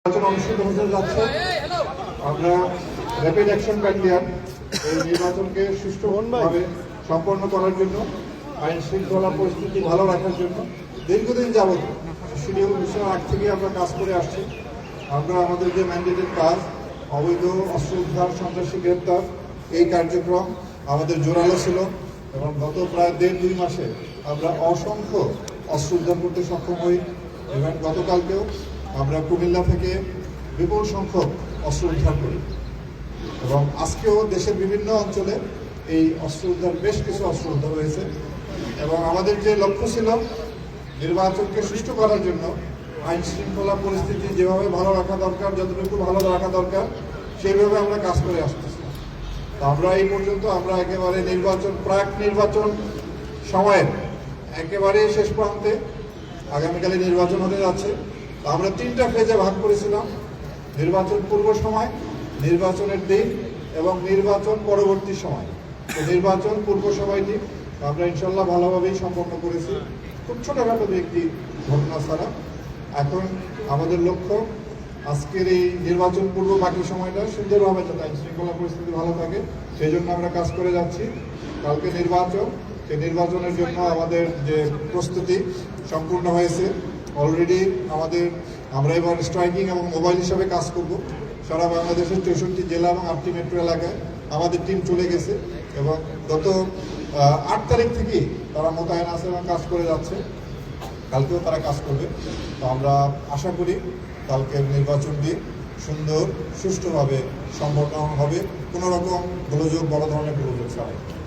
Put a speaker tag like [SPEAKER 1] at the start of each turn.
[SPEAKER 1] নির্বাচন অনুষ্ঠিত হতে যাচ্ছে। আমরা র্যাপিড অ্যাকশন ব্যাটালিয়ন এই নির্বাচনকে সুষ্ঠুভাবে সম্পন্ন করার জন্য, আইন শৃঙ্খলা পরিস্থিতি ভালো রাখার জন্য দীর্ঘদিন যাবত শিডিউল বিষয় আগ থেকে আমরা কাজ করে আসছি। আমরা আমাদের যে ম্যান্ডেটেড কাজ, অবৈধ অস্ত্র উদ্ধার, সন্ত্রাসী গ্রেপ্তার, এই কার্যক্রম আমাদের জোরালো ছিল এবং গত প্রায় 1.5-2 মাসে আমরা অসংখ্য অস্ত্র উদ্ধার করতে সক্ষম হই। এবং গতকালকেও আমরা কুমিল্লা থেকে বিপুল সংখ্যক অস্ত্র উদ্ধার করি এবং আজকেও দেশের বিভিন্ন অঞ্চলে এই অস্ত্র উদ্ধার, বেশ কিছু অস্ত্র উদ্ধার হয়েছে। এবং আমাদের যে লক্ষ্য ছিল নির্বাচনকে সুষ্ঠু করার জন্য আইন শৃঙ্খলা পরিস্থিতি যেভাবে ভালো রাখা দরকার, যতটুকু ভালো রাখা দরকার সেইভাবে আমরা কাজ করে আসতেছি। তো আমরা এই পর্যন্ত আমরা একেবারে প্রাক নির্বাচন সময়ের একেবারে শেষ প্রান্তে, আগামীকালে নির্বাচন হতে যাচ্ছে। তো আমরা 3টা ফেজে ভাগ করেছিলাম: নির্বাচন পূর্ব সময়, নির্বাচনের দিন এবং নির্বাচন পরবর্তী সময়। তো নির্বাচন পূর্ব সময়টি আমরা ইনশাল্লাহ ভালোভাবেই সম্পন্ন করেছি, খুব ছোটোখাটো একটি ঘটনা ছাড়া। এখন আমাদের লক্ষ্য আজকের এই নির্বাচন পূর্ব বাকি সময়টা সুন্দরভাবে যাতে আইন শৃঙ্খলা পরিস্থিতি ভালো থাকে, সেই জন্য আমরা কাজ করে যাচ্ছি। কালকে নির্বাচন, সেই নির্বাচনের জন্য আমাদের যে প্রস্তুতি সম্পূর্ণ হয়েছে অলরেডি। আমরা এবার স্ট্রাইকিং এবং মোবাইল হিসাবে কাজ করব। সারা বাংলাদেশের 64 জেলা এবং 8টি মেট্রো এলাকায় আমাদের টিম চলে গেছে এবং গত 8 তারিখ থেকেই তারা মোতায়েন আছে এবং কাজ করে যাচ্ছে। কালকেও তারা কাজ করবে। তো আমরা আশা করি কালকের নির্বাচনটি সুন্দর, সুষ্ঠুভাবে সম্পন্ন হবে, কোনো রকম গোলযোগ, বড় ধরনের গোলযোগ ছাড়াই।